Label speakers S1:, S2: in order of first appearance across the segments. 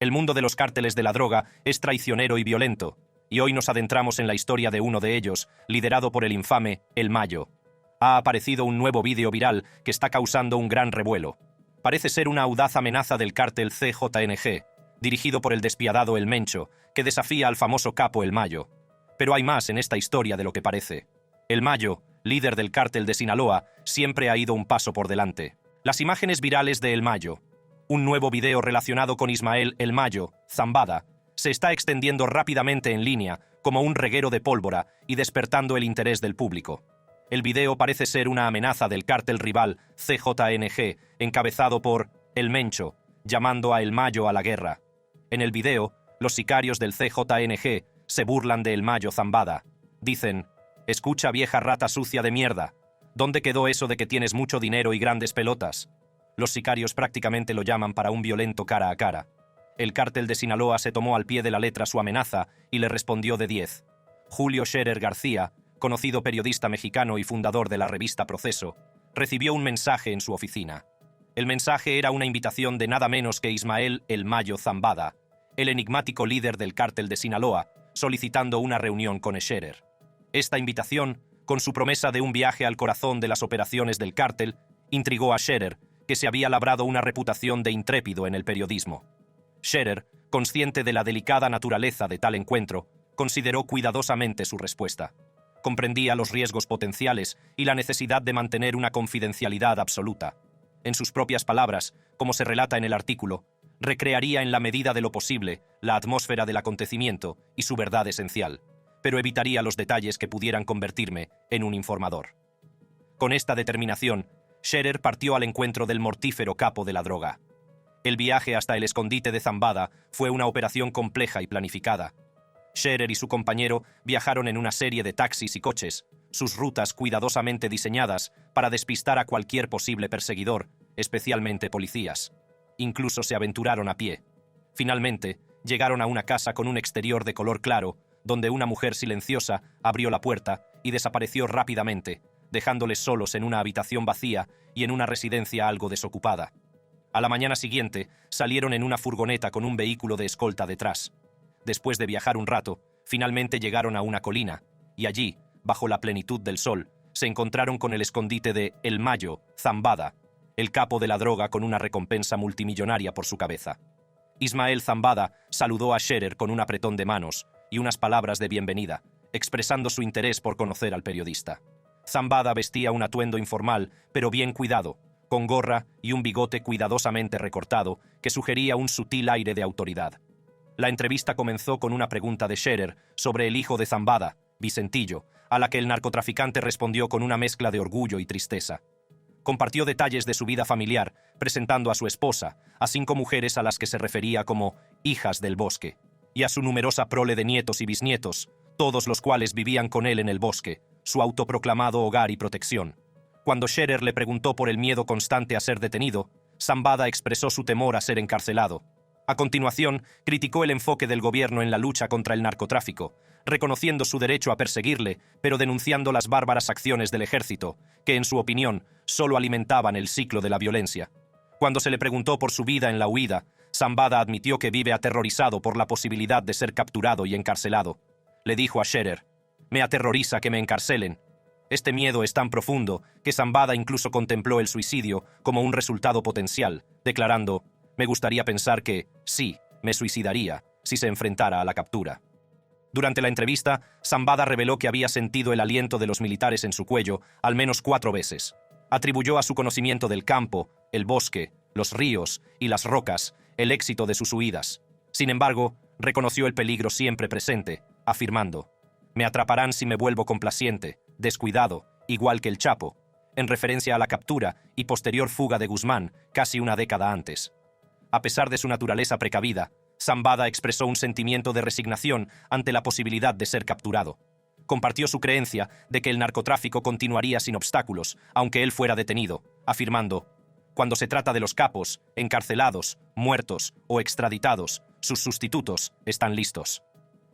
S1: El mundo de los cárteles de la droga es traicionero y violento, y hoy nos adentramos en la historia de uno de ellos, liderado por el infame El Mayo. Ha aparecido un nuevo vídeo viral que está causando un gran revuelo. Parece ser una audaz amenaza del cártel CJNG, dirigido por el despiadado El Mencho, que desafía al famoso capo El Mayo. Pero hay más en esta historia de lo que parece. El Mayo, líder del cártel de Sinaloa, siempre ha ido un paso por delante. Las imágenes virales de El Mayo, un nuevo video relacionado con Ismael El Mayo, Zambada, se está extendiendo rápidamente en línea como un reguero de pólvora y despertando el interés del público. El video parece ser una amenaza del cártel rival CJNG, encabezado por El Mencho, llamando a El Mayo a la guerra. En el video, los sicarios del CJNG se burlan de El Mayo Zambada. Dicen: «Escucha, vieja rata sucia de mierda, ¿dónde quedó eso de que tienes mucho dinero y grandes pelotas?». Los sicarios prácticamente lo llaman para un violento cara a cara. El cártel de Sinaloa se tomó al pie de la letra su amenaza y le respondió de 10. Julio Scherer García, conocido periodista mexicano y fundador de la revista Proceso, recibió un mensaje en su oficina. El mensaje era una invitación de nada menos que Ismael El Mayo Zambada, el enigmático líder del cártel de Sinaloa, solicitando una reunión con Scherer. Esta invitación, con su promesa de un viaje al corazón de las operaciones del cártel, intrigó a Scherer, que se había labrado una reputación de intrépido en el periodismo. Scherer, consciente de la delicada naturaleza de tal encuentro, consideró cuidadosamente su respuesta. Comprendía los riesgos potenciales y la necesidad de mantener una confidencialidad absoluta. En sus propias palabras, como se relata en el artículo, recrearía en la medida de lo posible la atmósfera del acontecimiento y su verdad esencial, pero evitaría los detalles que pudieran convertirme en un informador. Con esta determinación, Scherer partió al encuentro del mortífero capo de la droga. El viaje hasta el escondite de Zambada fue una operación compleja y planificada. Scherer y su compañero viajaron en una serie de taxis y coches, sus rutas cuidadosamente diseñadas para despistar a cualquier posible perseguidor, especialmente policías. Incluso se aventuraron a pie. Finalmente, llegaron a una casa con un exterior de color claro, donde una mujer silenciosa abrió la puerta y desapareció rápidamente, dejándoles solos en una habitación vacía y en una residencia algo desocupada. A la mañana siguiente, salieron en una furgoneta con un vehículo de escolta detrás. Después de viajar un rato, finalmente llegaron a una colina, y allí, bajo la plenitud del sol, se encontraron con el escondite de El Mayo Zambada, el capo de la droga con una recompensa multimillonaria por su cabeza. Ismael Zambada saludó a Scherer con un apretón de manos y unas palabras de bienvenida, expresando su interés por conocer al periodista. Zambada vestía un atuendo informal, pero bien cuidado, con gorra y un bigote cuidadosamente recortado que sugería un sutil aire de autoridad. La entrevista comenzó con una pregunta de Scherer sobre el hijo de Zambada, Vicentillo, a la que el narcotraficante respondió con una mezcla de orgullo y tristeza. Compartió detalles de su vida familiar, presentando a su esposa, a 5 mujeres a las que se refería como hijas del bosque, y a su numerosa prole de nietos y bisnietos, todos los cuales vivían con él en el bosque, su autoproclamado hogar y protección. Cuando Scherer le preguntó por el miedo constante a ser detenido, Zambada expresó su temor a ser encarcelado. A continuación, criticó el enfoque del gobierno en la lucha contra el narcotráfico, reconociendo su derecho a perseguirle, pero denunciando las bárbaras acciones del ejército, que en su opinión solo alimentaban el ciclo de la violencia. Cuando se le preguntó por su vida en la huida, Zambada admitió que vive aterrorizado por la posibilidad de ser capturado y encarcelado. Le dijo a Scherer: «Me aterroriza que me encarcelen». Este miedo es tan profundo que Zambada incluso contempló el suicidio como un resultado potencial, declarando: «Me gustaría pensar que, sí, me suicidaría si se enfrentara a la captura». Durante la entrevista, Zambada reveló que había sentido el aliento de los militares en su cuello al menos 4 veces. Atribuyó a su conocimiento del campo, el bosque, los ríos y las rocas el éxito de sus huidas. Sin embargo, reconoció el peligro siempre presente, afirmando: «Me atraparán si me vuelvo complaciente, descuidado, igual que el Chapo», en referencia a la captura y posterior fuga de Guzmán casi una década antes. A pesar de su naturaleza precavida, Zambada expresó un sentimiento de resignación ante la posibilidad de ser capturado. Compartió su creencia de que el narcotráfico continuaría sin obstáculos, aunque él fuera detenido, afirmando: «Cuando se trata de los capos, encarcelados, muertos o extraditados, sus sustitutos están listos».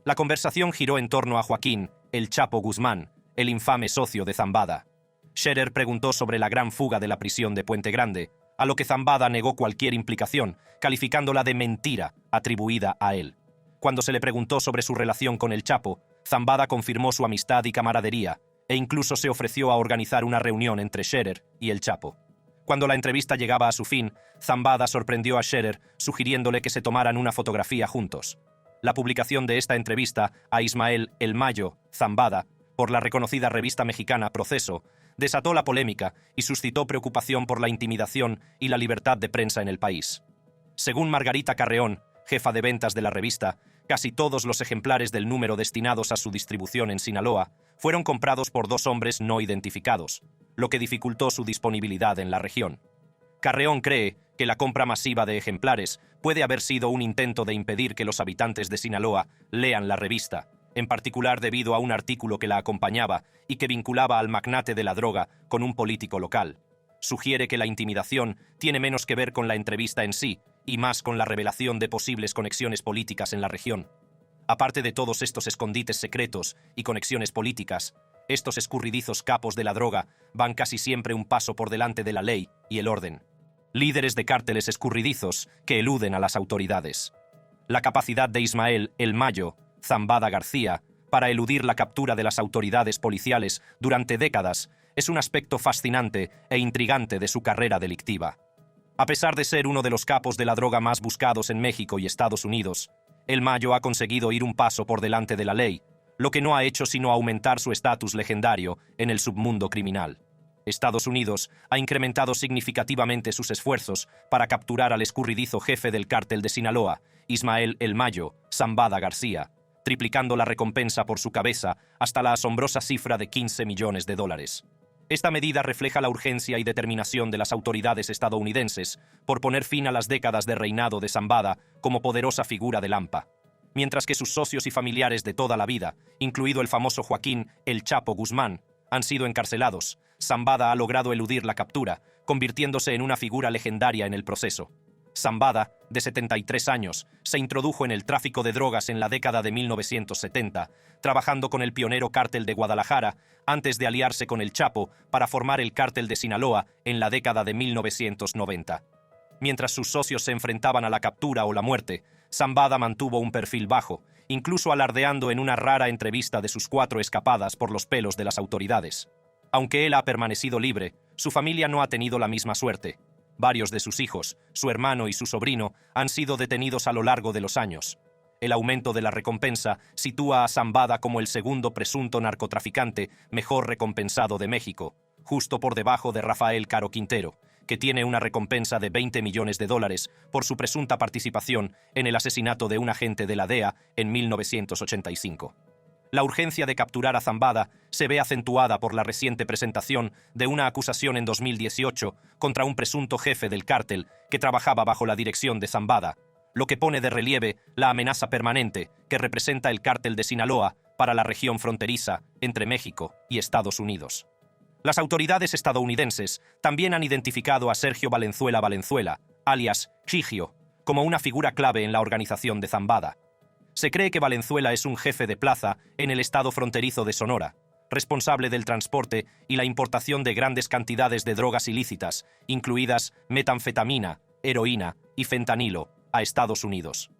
S1: La conversación giró en torno a Joaquín, el Chapo Guzmán, el infame socio de Zambada. Scherer preguntó sobre la gran fuga de la prisión de Puente Grande, a lo que Zambada negó cualquier implicación, calificándola de mentira atribuida a él. Cuando se le preguntó sobre su relación con el Chapo, Zambada confirmó su amistad y camaradería, e incluso se ofreció a organizar una reunión entre Scherer y el Chapo. Cuando la entrevista llegaba a su fin, Zambada sorprendió a Scherer sugiriéndole que se tomaran una fotografía juntos. La publicación de esta entrevista a Ismael El Mayo Zambada por la reconocida revista mexicana Proceso desató la polémica y suscitó preocupación por la intimidación y la libertad de prensa en el país. Según Margarita Carreón, jefa de ventas de la revista, casi todos los ejemplares del número destinados a su distribución en Sinaloa fueron comprados por 2 hombres no identificados, lo que dificultó su disponibilidad en la región. Carreón cree que la compra masiva de ejemplares puede haber sido un intento de impedir que los habitantes de Sinaloa lean la revista, en particular debido a un artículo que la acompañaba y que vinculaba al magnate de la droga con un político local. Sugiere que la intimidación tiene menos que ver con la entrevista en sí y más con la revelación de posibles conexiones políticas en la región. Aparte de todos estos escondites secretos y conexiones políticas, estos escurridizos capos de la droga van casi siempre un paso por delante de la ley y el orden. Líderes de cárteles escurridizos que eluden a las autoridades. La capacidad de Ismael El Mayo Zambada García para eludir la captura de las autoridades policiales durante décadas es un aspecto fascinante e intrigante de su carrera delictiva. A pesar de ser uno de los capos de la droga más buscados en México y Estados Unidos, El Mayo ha conseguido ir un paso por delante de la ley, lo que no ha hecho sino aumentar su estatus legendario en el submundo criminal. Estados Unidos ha incrementado significativamente sus esfuerzos para capturar al escurridizo jefe del cártel de Sinaloa, Ismael El Mayo Zambada García, triplicando la recompensa por su cabeza hasta la asombrosa cifra de $15 millones. Esta medida refleja la urgencia y determinación de las autoridades estadounidenses por poner fin a las décadas de reinado de Zambada como poderosa figura del AMPA. Mientras que sus socios y familiares de toda la vida, incluido el famoso Joaquín El Chapo Guzmán, han sido encarcelados, Zambada ha logrado eludir la captura, convirtiéndose en una figura legendaria en el proceso. Zambada, de 73 años, se introdujo en el tráfico de drogas en la década de 1970, trabajando con el pionero cártel de Guadalajara antes de aliarse con el Chapo para formar el cártel de Sinaloa en la década de 1990. Mientras sus socios se enfrentaban a la captura o la muerte, Zambada mantuvo un perfil bajo, incluso alardeando en una rara entrevista de sus 4 escapadas por los pelos de las autoridades. Aunque él ha permanecido libre, su familia no ha tenido la misma suerte. Varios de sus hijos, su hermano y su sobrino, han sido detenidos a lo largo de los años. El aumento de la recompensa sitúa a Zambada como el segundo presunto narcotraficante mejor recompensado de México, justo por debajo de Rafael Caro Quintero, que tiene una recompensa de $20 millones por su presunta participación en el asesinato de un agente de la DEA en 1985. La urgencia de capturar a Zambada se ve acentuada por la reciente presentación de una acusación en 2018 contra un presunto jefe del cártel que trabajaba bajo la dirección de Zambada, lo que pone de relieve la amenaza permanente que representa el cártel de Sinaloa para la región fronteriza entre México y Estados Unidos. Las autoridades estadounidenses también han identificado a Sergio Valenzuela Valenzuela, alias Chigio, como una figura clave en la organización de Zambada. Se cree que Valenzuela es un jefe de plaza en el estado fronterizo de Sonora, responsable del transporte y la importación de grandes cantidades de drogas ilícitas, incluidas metanfetamina, heroína y fentanilo, a Estados Unidos.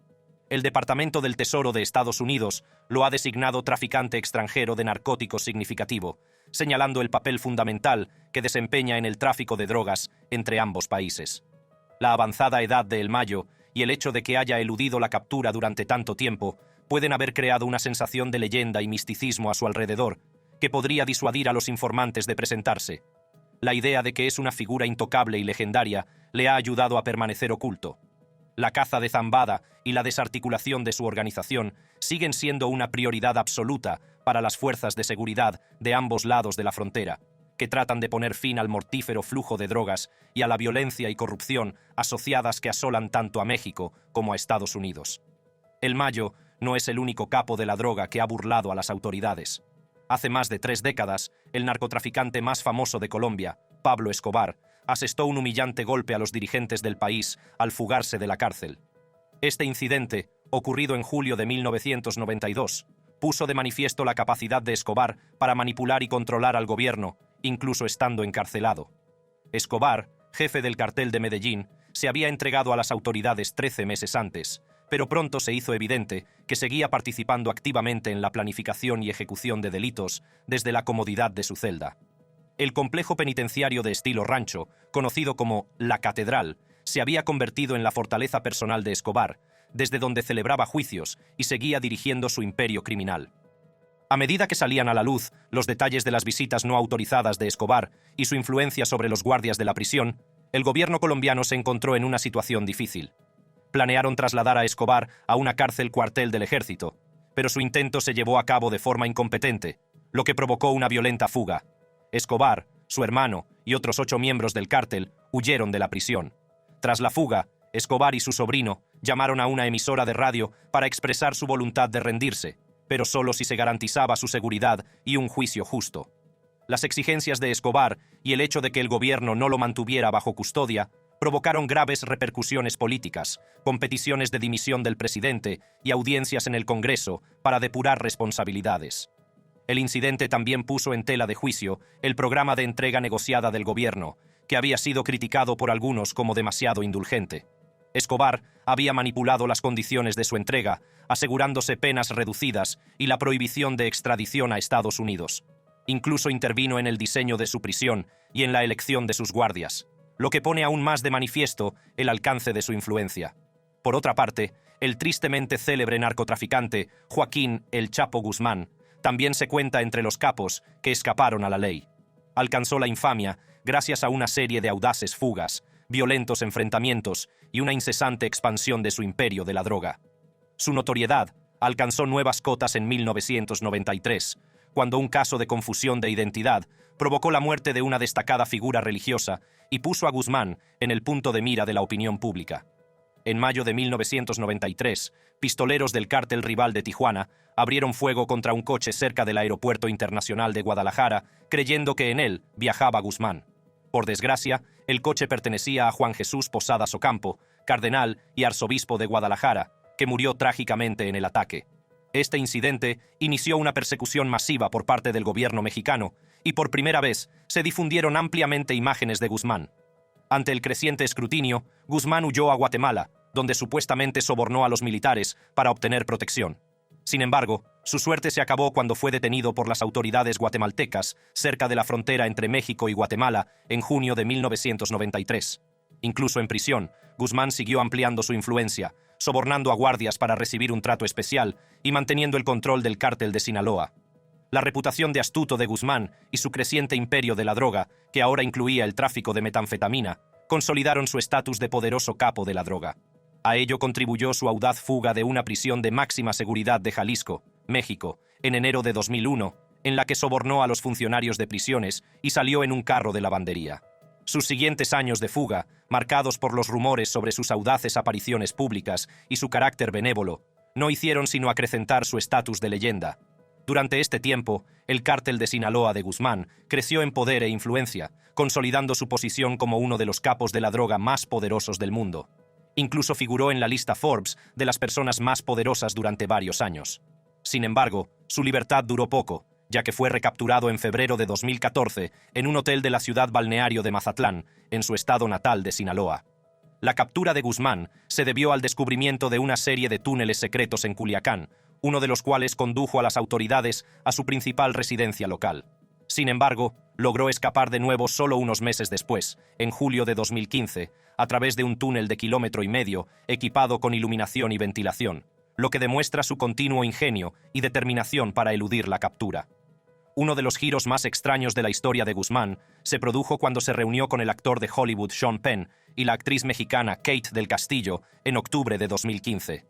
S1: El Departamento del Tesoro de Estados Unidos lo ha designado traficante extranjero de narcóticos significativo, señalando el papel fundamental que desempeña en el tráfico de drogas entre ambos países. La avanzada edad de El Mayo y el hecho de que haya eludido la captura durante tanto tiempo pueden haber creado una sensación de leyenda y misticismo a su alrededor que podría disuadir a los informantes de presentarse. La idea de que es una figura intocable y legendaria le ha ayudado a permanecer oculto. La caza de Zambada y la desarticulación de su organización siguen siendo una prioridad absoluta para las fuerzas de seguridad de ambos lados de la frontera, que tratan de poner fin al mortífero flujo de drogas y a la violencia y corrupción asociadas que asolan tanto a México como a Estados Unidos. El Mayo no es el único capo de la droga que ha burlado a las autoridades. Hace más de 3 décadas, el narcotraficante más famoso de Colombia, Pablo Escobar, asestó un humillante golpe a los dirigentes del país al fugarse de la cárcel. Este incidente, ocurrido en julio de 1992, puso de manifiesto la capacidad de Escobar para manipular y controlar al gobierno, incluso estando encarcelado. Escobar jefe del cartel de Medellín, se había entregado a las autoridades 13 meses antes, pero pronto se hizo evidente que seguía participando activamente en la planificación y ejecución de delitos desde la comodidad de su celda. El complejo penitenciario de estilo rancho, conocido como La Catedral, se había convertido en la fortaleza personal de Escobar, desde donde celebraba juicios y seguía dirigiendo su imperio criminal. A medida que salían a la luz los detalles de las visitas no autorizadas de Escobar y su influencia sobre los guardias de la prisión, el gobierno colombiano se encontró en una situación difícil. Planearon trasladar a Escobar a una cárcel cuartel del ejército, pero su intento se llevó a cabo de forma incompetente, lo que provocó una violenta fuga. Escobar, su hermano y otros 8 miembros del cártel huyeron de la prisión. Tras la fuga, Escobar y su sobrino llamaron a una emisora de radio para expresar su voluntad de rendirse, pero solo si se garantizaba su seguridad y un juicio justo. Las exigencias de Escobar y el hecho de que el gobierno no lo mantuviera bajo custodia provocaron graves repercusiones políticas, con peticiones de dimisión del presidente y audiencias en el Congreso para depurar responsabilidades. El incidente también puso en tela de juicio el programa de entrega negociada del gobierno, que había sido criticado por algunos como demasiado indulgente. Escobar había manipulado las condiciones de su entrega, asegurándose penas reducidas y la prohibición de extradición a Estados Unidos. Incluso intervino en el diseño de su prisión y en la elección de sus guardias, lo que pone aún más de manifiesto el alcance de su influencia. Por otra parte, el tristemente célebre narcotraficante Joaquín El Chapo Guzmán también se cuenta entre los capos que escaparon a la ley. Alcanzó la infamia gracias a una serie de audaces fugas, violentos enfrentamientos y una incesante expansión de su imperio de la droga. Su notoriedad alcanzó nuevas cotas en 1993, cuando un caso de confusión de identidad provocó la muerte de una destacada figura religiosa y puso a Guzmán en el punto de mira de la opinión pública. En mayo de 1993, pistoleros del cártel rival de Tijuana abrieron fuego contra un coche cerca del Aeropuerto Internacional de Guadalajara, creyendo que en él viajaba Guzmán. Por desgracia, el coche pertenecía a Juan Jesús Posadas Ocampo, cardenal y arzobispo de Guadalajara, que murió trágicamente en el ataque. Este incidente inició una persecución masiva por parte del gobierno mexicano y por primera vez se difundieron ampliamente imágenes de Guzmán. Ante el creciente escrutinio, Guzmán huyó a Guatemala, donde supuestamente sobornó a los militares para obtener protección. Sin embargo, su suerte se acabó cuando fue detenido por las autoridades guatemaltecas cerca de la frontera entre México y Guatemala en junio de 1993. Incluso en prisión, Guzmán siguió ampliando su influencia, sobornando a guardias para recibir un trato especial y manteniendo el control del cártel de Sinaloa. La reputación de astuto de Guzmán y su creciente imperio de la droga, que ahora incluía el tráfico de metanfetamina, consolidaron su estatus de poderoso capo de la droga. A ello contribuyó su audaz fuga de una prisión de máxima seguridad de Jalisco, México, en enero de 2001, en la que sobornó a los funcionarios de prisiones y salió en un carro de lavandería. Sus siguientes años de fuga, marcados por los rumores sobre sus audaces apariciones públicas y su carácter benévolo, no hicieron sino acrecentar su estatus de leyenda. Durante este tiempo, el cártel de Sinaloa de Guzmán creció en poder e influencia, consolidando su posición como uno de los capos de la droga más poderosos del mundo. Incluso figuró en la lista Forbes de las personas más poderosas durante varios años. Sin embargo, su libertad duró poco, ya que fue recapturado en febrero de 2014 en un hotel de la ciudad balneario de Mazatlán, en su estado natal de Sinaloa. La captura de Guzmán se debió al descubrimiento de una serie de túneles secretos en Culiacán, uno de los cuales condujo a las autoridades a su principal residencia local. Sin embargo, logró escapar de nuevo solo unos meses después, en julio de 2015, a través de un túnel de 1,5 kilómetros equipado con iluminación y ventilación, lo que demuestra su continuo ingenio y determinación para eludir la captura. Uno de los giros más extraños de la historia de Guzmán se produjo cuando se reunió con el actor de Hollywood Sean Penn y la actriz mexicana Kate del Castillo en octubre de 2015.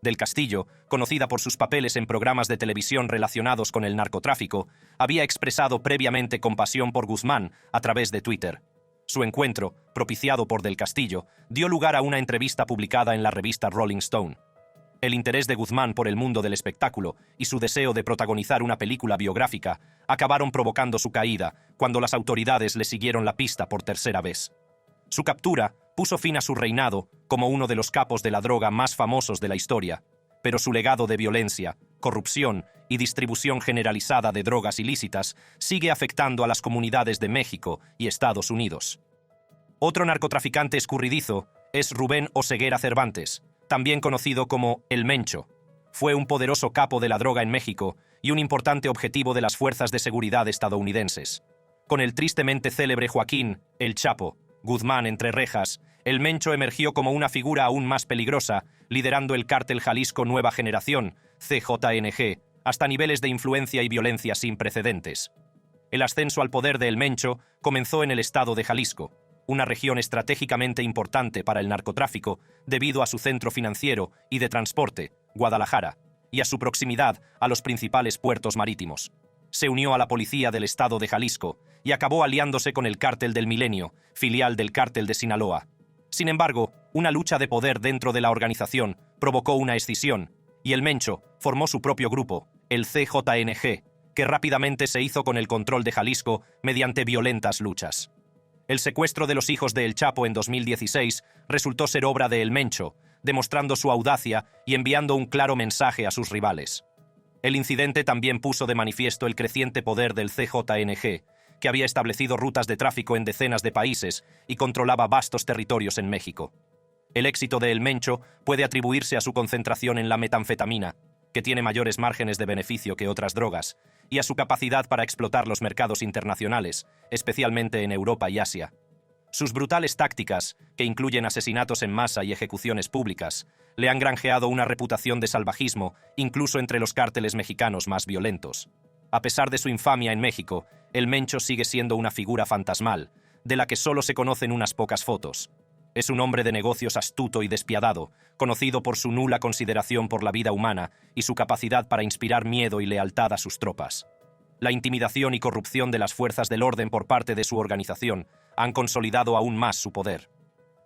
S1: Del Castillo, conocida por sus papeles en programas de televisión relacionados con el narcotráfico, había expresado previamente compasión por Guzmán a través de Twitter. Su encuentro, propiciado por Del Castillo, dio lugar a una entrevista publicada en la revista Rolling Stone. El interés de Guzmán por el mundo del espectáculo y su deseo de protagonizar una película biográfica acabaron provocando su caída cuando las autoridades le siguieron la pista por tercera vez. Su captura puso fin a su reinado como uno de los capos de la droga más famosos de la historia, pero su legado de violencia, corrupción y distribución generalizada de drogas ilícitas sigue afectando a las comunidades de México y Estados Unidos. Otro narcotraficante escurridizo es Rubén Oseguera Cervantes, también conocido como El Mencho. Fue un poderoso capo de la droga en México y un importante objetivo de las fuerzas de seguridad estadounidenses. Con el tristemente célebre Joaquín, El Chapo, Guzmán entre rejas, El Mencho emergió como una figura aún más peligrosa, liderando el cártel Jalisco Nueva Generación, CJNG, hasta niveles de influencia y violencia sin precedentes. El ascenso al poder de El Mencho comenzó en el estado de Jalisco, una región estratégicamente importante para el narcotráfico debido a su centro financiero y de transporte, Guadalajara, y a su proximidad a los principales puertos marítimos. Se unió a la policía del estado de Jalisco y acabó aliándose con el Cártel del Milenio, filial del Cártel de Sinaloa. Sin embargo, una lucha de poder dentro de la organización provocó una escisión, y El Mencho formó su propio grupo, el CJNG, que rápidamente se hizo con el control de Jalisco mediante violentas luchas. El secuestro de los hijos de El Chapo en 2016 resultó ser obra de El Mencho, demostrando su audacia y enviando un claro mensaje a sus rivales. El incidente también puso de manifiesto el creciente poder del CJNG, que había establecido rutas de tráfico en decenas de países y controlaba vastos territorios en México. El éxito de El Mencho puede atribuirse a su concentración en la metanfetamina, que tiene mayores márgenes de beneficio que otras drogas, y a su capacidad para explotar los mercados internacionales, especialmente en Europa y Asia. Sus brutales tácticas, que incluyen asesinatos en masa y ejecuciones públicas, le han granjeado una reputación de salvajismo incluso entre los cárteles mexicanos más violentos. A pesar de su infamia en México, El Mencho sigue siendo una figura fantasmal, de la que solo se conocen unas pocas fotos. Es un hombre de negocios astuto y despiadado, conocido por su nula consideración por la vida humana y su capacidad para inspirar miedo y lealtad a sus tropas. La intimidación y corrupción de las fuerzas del orden por parte de su organización han consolidado aún más su poder.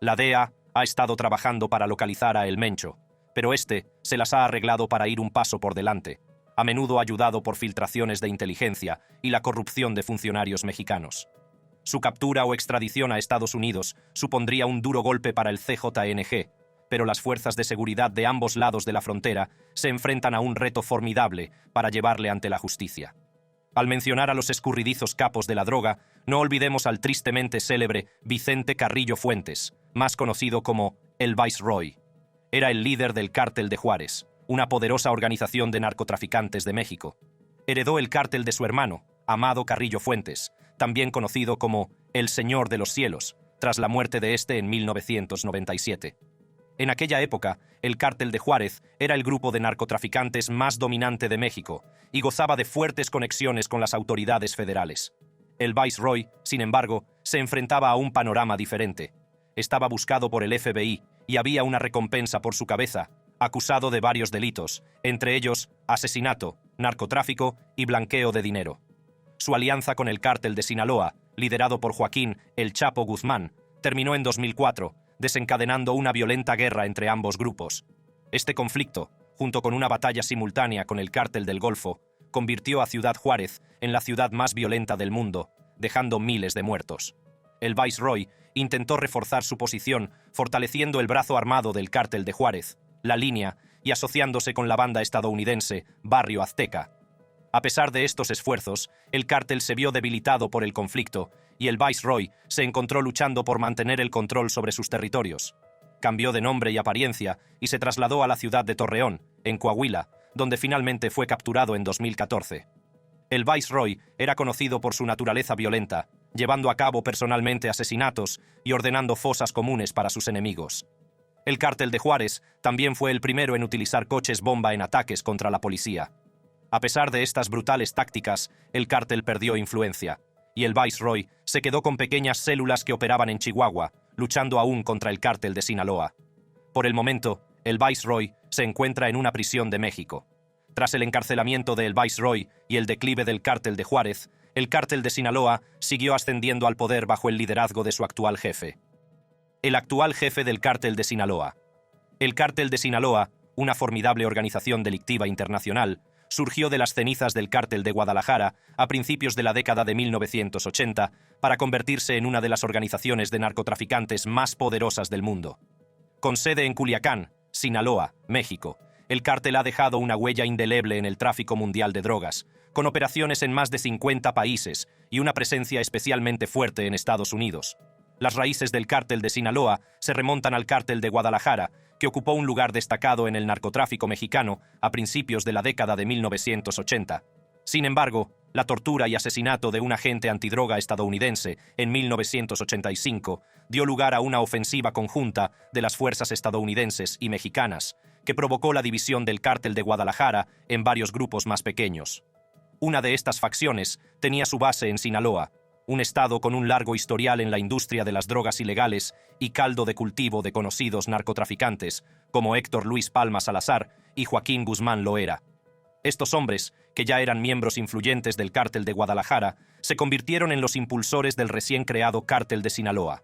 S1: La DEA ha estado trabajando para localizar a El Mencho, pero este se las ha arreglado para ir un paso por delante, a menudo ayudado por filtraciones de inteligencia y la corrupción de funcionarios mexicanos. Su captura o extradición a Estados Unidos supondría un duro golpe para el CJNG, pero las fuerzas de seguridad de ambos lados de la frontera se enfrentan a un reto formidable para llevarle ante la justicia. Al mencionar a los escurridizos capos de la droga, no olvidemos al tristemente célebre Vicente Carrillo Fuentes, más conocido como el Viceroy. Era el líder del Cártel de Juárez, una poderosa organización de narcotraficantes de México. Heredó el cártel de su hermano, Amado Carrillo Fuentes, también conocido como el Señor de los Cielos, tras la muerte de este en 1997. En aquella época, el Cártel de Juárez era el grupo de narcotraficantes más dominante de México y gozaba de fuertes conexiones con las autoridades federales. El Viceroy, sin embargo, se enfrentaba a un panorama diferente. Estaba buscado por el FBI y había una recompensa por su cabeza, acusado de varios delitos, entre ellos asesinato, narcotráfico y blanqueo de dinero. Su alianza con el Cártel de Sinaloa, liderado por Joaquín El Chapo Guzmán, terminó en 2004, desencadenando una violenta guerra entre ambos grupos. Este conflicto, junto con una batalla simultánea con el Cártel del Golfo, convirtió a Ciudad Juárez en la ciudad más violenta del mundo, dejando miles de muertos. El Viceroy intentó reforzar su posición, fortaleciendo el brazo armado del Cártel de Juárez, la Línea, y asociándose con la banda estadounidense Barrio Azteca. A pesar de estos esfuerzos, el cártel se vio debilitado por el conflicto y el Viceroy se encontró luchando por mantener el control sobre sus territorios. Cambió de nombre y apariencia y se trasladó a la ciudad de Torreón, en Coahuila, donde finalmente fue capturado en 2014. El Viceroy era conocido por su naturaleza violenta, llevando a cabo personalmente asesinatos y ordenando fosas comunes para sus enemigos. El Cártel de Juárez también fue el primero en utilizar coches bomba en ataques contra la policía. A pesar de estas brutales tácticas, el cártel perdió influencia, y el Viceroy se quedó con pequeñas células que operaban en Chihuahua, luchando aún contra el Cártel de Sinaloa. Por el momento, el Viceroy se encuentra en una prisión de México. Tras el encarcelamiento del Viceroy y el declive del Cártel de Juárez, el Cártel de Sinaloa siguió ascendiendo al poder bajo el liderazgo de su actual jefe. El actual jefe del Cártel de Sinaloa. El Cártel de Sinaloa, una formidable organización delictiva internacional, surgió de las cenizas del Cártel de Guadalajara a principios de la década de 1980 para convertirse en una de las organizaciones de narcotraficantes más poderosas del mundo. Con sede en Culiacán, Sinaloa, México, el cártel ha dejado una huella indeleble en el tráfico mundial de drogas, con operaciones en más de 50 países y una presencia especialmente fuerte en Estados Unidos. Las raíces del cártel de Sinaloa se remontan al cártel de Guadalajara, que ocupó un lugar destacado en el narcotráfico mexicano a principios de la década de 1980. Sin embargo, la tortura y asesinato de un agente antidroga estadounidense en 1985 dio lugar a una ofensiva conjunta de las fuerzas estadounidenses y mexicanas, que provocó la división del cártel de Guadalajara en varios grupos más pequeños. Una de estas facciones tenía su base en Sinaloa, un estado con un largo historial en la industria de las drogas ilegales y caldo de cultivo de conocidos narcotraficantes como Héctor Luis Palma Salazar y Joaquín Guzmán Loera. Estos hombres, que ya eran miembros influyentes del cártel de Guadalajara, se convirtieron en los impulsores del recién creado cártel de Sinaloa.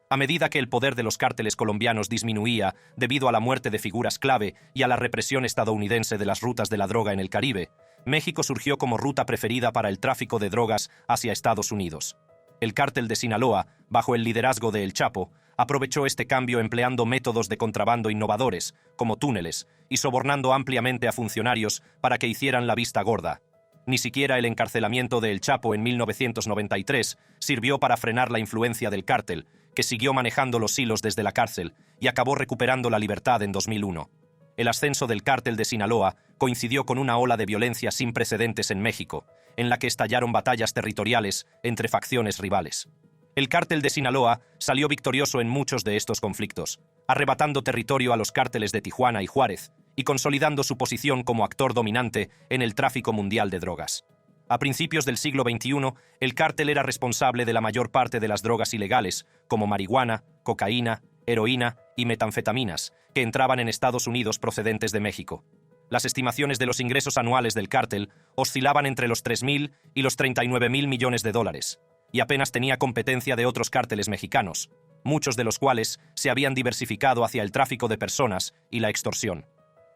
S1: A medida que el poder de los cárteles colombianos disminuía debido a la muerte de figuras clave y a la represión estadounidense de las rutas de la droga en el Caribe, México surgió como ruta preferida para el tráfico de drogas hacia Estados Unidos. El cártel de Sinaloa, bajo el liderazgo de El Chapo, aprovechó este cambio empleando métodos de contrabando innovadores, como túneles, y sobornando ampliamente a funcionarios para que hicieran la vista gorda. Ni siquiera el encarcelamiento de El Chapo en 1993 sirvió para frenar la influencia del cártel, que siguió manejando los hilos desde la cárcel y acabó recuperando la libertad en 2001. El ascenso del cártel de Sinaloa coincidió con una ola de violencia sin precedentes en México, en la que estallaron batallas territoriales entre facciones rivales. El cártel de Sinaloa salió victorioso en muchos de estos conflictos, arrebatando territorio a los cárteles de Tijuana y Juárez y consolidando su posición como actor dominante en el tráfico mundial de drogas. A principios del siglo XXI, el cártel era responsable de la mayor parte de las drogas ilegales, como marihuana, cocaína, heroína y metanfetaminas, que entraban en Estados Unidos procedentes de México. Las estimaciones de los ingresos anuales del cártel oscilaban entre los 3.000 y los 39.000 millones de dólares, y apenas tenía competencia de otros cárteles mexicanos, muchos de los cuales se habían diversificado hacia el tráfico de personas y la extorsión.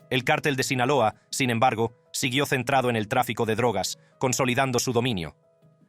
S1: El cártel de Sinaloa, sin embargo, siguió centrado en el tráfico de drogas, consolidando su dominio.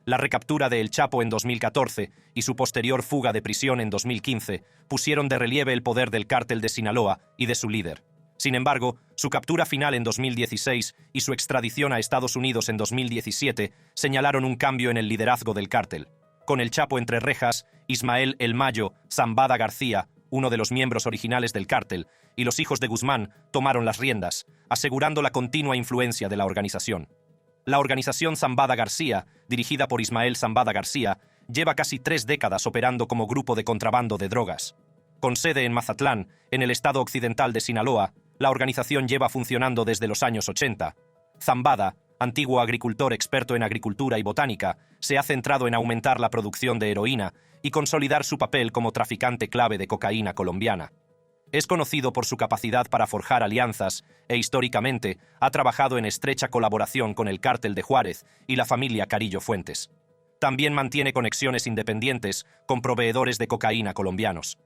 S1: La recaptura de El Chapo en 2014 y su posterior fuga de prisión en 2015 pusieron de relieve el poder del cártel de Sinaloa y de su líder. Sin embargo, su captura final en 2016 y su extradición a Estados Unidos en 2017 señalaron un cambio en el liderazgo del cártel. Con El Chapo entre rejas, Ismael El Mayo Zambada García, uno de los miembros originales del cártel, y los hijos de Guzmán tomaron las riendas, asegurando la continua influencia de la organización. La organización Zambada García, dirigida por Ismael Zambada García, lleva casi 3 décadas operando como grupo de contrabando de drogas. Con sede en Mazatlán, en el estado occidental de Sinaloa, la organización lleva funcionando desde los años 80. Zambada, antiguo agricultor experto en agricultura y botánica, se ha centrado en aumentar la producción de heroína y consolidar su papel como traficante clave de cocaína colombiana. Es conocido por su capacidad para forjar alianzas e históricamente ha trabajado en estrecha colaboración con el cártel de Juárez y la familia Carillo Fuentes. También mantiene conexiones independientes con proveedores de cocaína colombianos.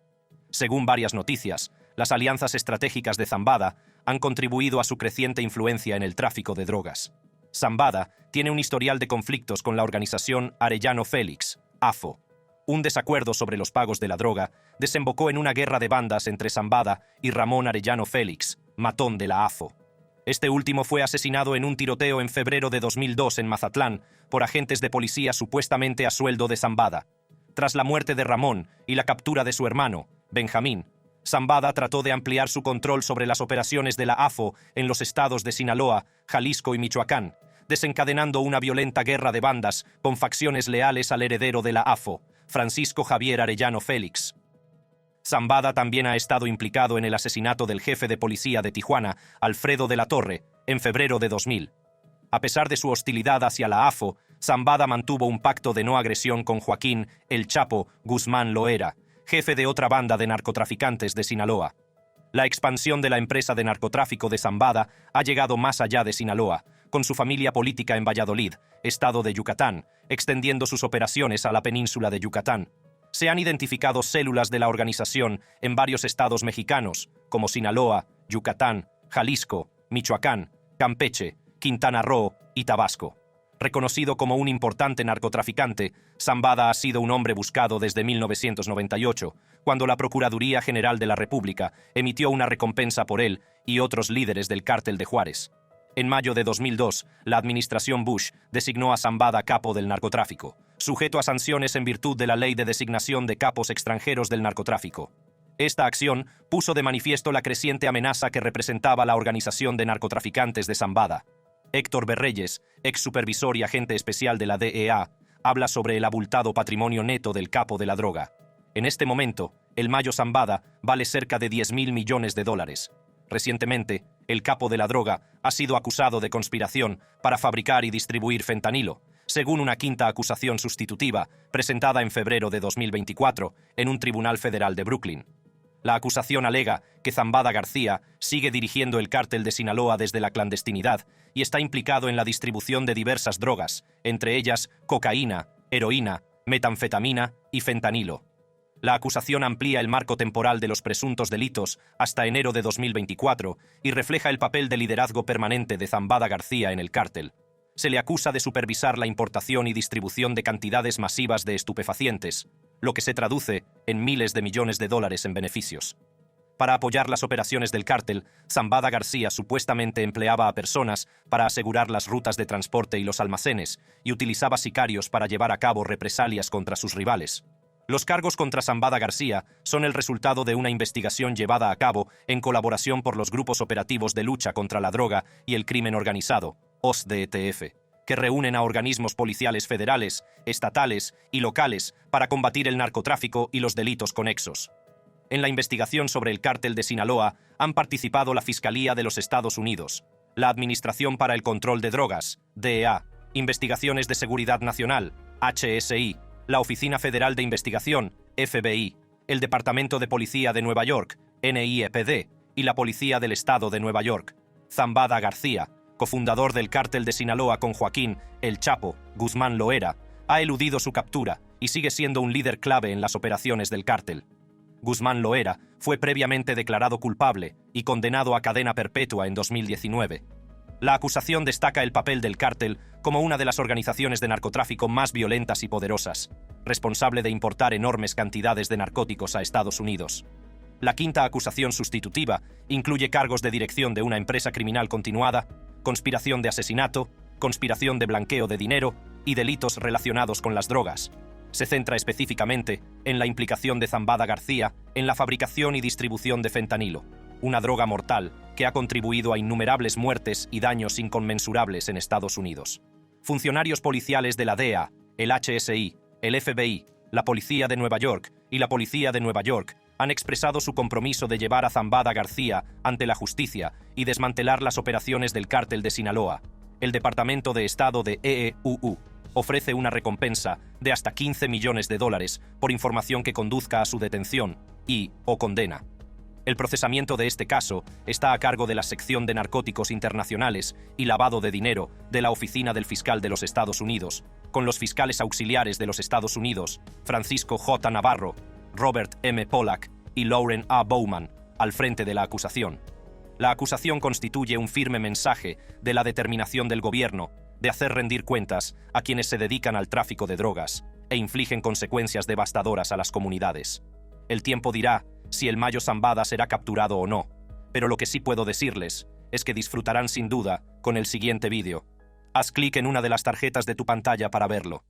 S1: Según varias noticias, las alianzas estratégicas de Zambada han contribuido a su creciente influencia en el tráfico de drogas. Zambada tiene un historial de conflictos con la organización Arellano Félix, AFO. Un desacuerdo sobre los pagos de la droga desembocó en una guerra de bandas entre Zambada y Ramón Arellano Félix, matón de la AFO. Este último fue asesinado en un tiroteo en febrero de 2002 en Mazatlán por agentes de policía supuestamente a sueldo de Zambada. Tras la muerte de Ramón y la captura de su hermano, Benjamín, Zambada trató de ampliar su control sobre las operaciones de la AFO en los estados de Sinaloa, Jalisco y Michoacán, desencadenando una violenta guerra de bandas con facciones leales al heredero de la AFO, Francisco Javier Arellano Félix. Zambada también ha estado implicado en el asesinato del jefe de policía de Tijuana, Alfredo de la Torre, en febrero de 2000. A pesar de su hostilidad hacia la AFO, Zambada mantuvo un pacto de no agresión con Joaquín El Chapo Guzmán Loera, jefe de otra banda de narcotraficantes de Sinaloa. La expansión de la empresa de narcotráfico de Zambada ha llegado más allá de Sinaloa, con su familia política en Valladolid, estado de Yucatán, extendiendo sus operaciones a la península de Yucatán. Se han identificado células de la organización en varios estados mexicanos, como Sinaloa, Yucatán, Jalisco, Michoacán, Campeche, Quintana Roo y Tabasco. Reconocido como un importante narcotraficante, Zambada ha sido un hombre buscado desde 1998, cuando la Procuraduría General de la República emitió una recompensa por él y otros líderes del cártel de Juárez. En mayo de 2002, la administración Bush designó a Zambada capo del narcotráfico, sujeto a sanciones en virtud de la Ley de Designación de Capos Extranjeros del Narcotráfico. Esta acción puso de manifiesto la creciente amenaza que representaba la organización de narcotraficantes de Zambada. Héctor Berreyes, ex supervisor y agente especial de la DEA, habla sobre el abultado patrimonio neto del capo de la droga. En este momento, el Mayo Zambada vale cerca de $10.000 millones. Recientemente, el capo de la droga ha sido acusado de conspiración para fabricar y distribuir fentanilo, según una quinta acusación sustitutiva presentada en febrero de 2024 en un tribunal federal de Brooklyn. La acusación alega que Zambada García sigue dirigiendo el cártel de Sinaloa desde la clandestinidad y está implicado en la distribución de diversas drogas, entre ellas cocaína, heroína, metanfetamina y fentanilo. La acusación amplía el marco temporal de los presuntos delitos hasta enero de 2024 y refleja el papel de liderazgo permanente de Zambada García en el cártel. Se le acusa de supervisar la importación y distribución de cantidades masivas de estupefacientes, lo que se traduce en miles de millones de dólares en beneficios. Para apoyar las operaciones del cártel, Zambada García supuestamente empleaba a personas para asegurar las rutas de transporte y los almacenes, y utilizaba sicarios para llevar a cabo represalias contra sus rivales. Los cargos contra Zambada García son el resultado de una investigación llevada a cabo en colaboración por los grupos operativos de lucha contra la droga y el crimen organizado, OSDETF, que reúnen a organismos policiales federales, estatales y locales para combatir el narcotráfico y los delitos conexos. En la investigación sobre el cártel de Sinaloa han participado la Fiscalía de los Estados Unidos, la Administración para el Control de Drogas, DEA, Investigaciones de Seguridad Nacional, HSI, la Oficina Federal de Investigación, FBI, el Departamento de Policía de Nueva York, NYPD, y la Policía del Estado de Nueva York. Zambada García, cofundador del cártel de Sinaloa con Joaquín El Chapo Guzmán Loera, ha eludido su captura y sigue siendo un líder clave en las operaciones del cártel. Guzmán Loera fue previamente declarado culpable y condenado a cadena perpetua en 2019. La acusación destaca el papel del cártel como una de las organizaciones de narcotráfico más violentas y poderosas, responsable de importar enormes cantidades de narcóticos a Estados Unidos. La quinta acusación sustitutiva incluye cargos de dirección de una empresa criminal continuada, conspiración de asesinato, conspiración de blanqueo de dinero y delitos relacionados con las drogas. Se centra específicamente en la implicación de Zambada García en la fabricación y distribución de fentanilo, una droga mortal que ha contribuido a innumerables muertes y daños inconmensurables en Estados Unidos. Funcionarios policiales de la DEA, el HSI, el FBI, la Policía de Nueva York y la Policía de Nueva York han expresado su compromiso de llevar a Zambada García ante la justicia y desmantelar las operaciones del cártel de Sinaloa. El Departamento de Estado de EEUU ofrece una recompensa de hasta $15 millones por información que conduzca a su detención o condena. El procesamiento de este caso está a cargo de la Sección de Narcóticos Internacionales y Lavado de Dinero de la Oficina del Fiscal de los Estados Unidos, con los fiscales auxiliares de los Estados Unidos, Francisco J. Navarro, Robert M. Pollack y Lauren A. Bowman, al frente de la acusación. La acusación constituye un firme mensaje de la determinación del gobierno de hacer rendir cuentas a quienes se dedican al tráfico de drogas e infligen consecuencias devastadoras a las comunidades. El tiempo dirá si el Mayo Zambada será capturado o no, pero lo que sí puedo decirles es que disfrutarán sin duda con el siguiente vídeo. Haz clic en una de las tarjetas de tu pantalla para verlo.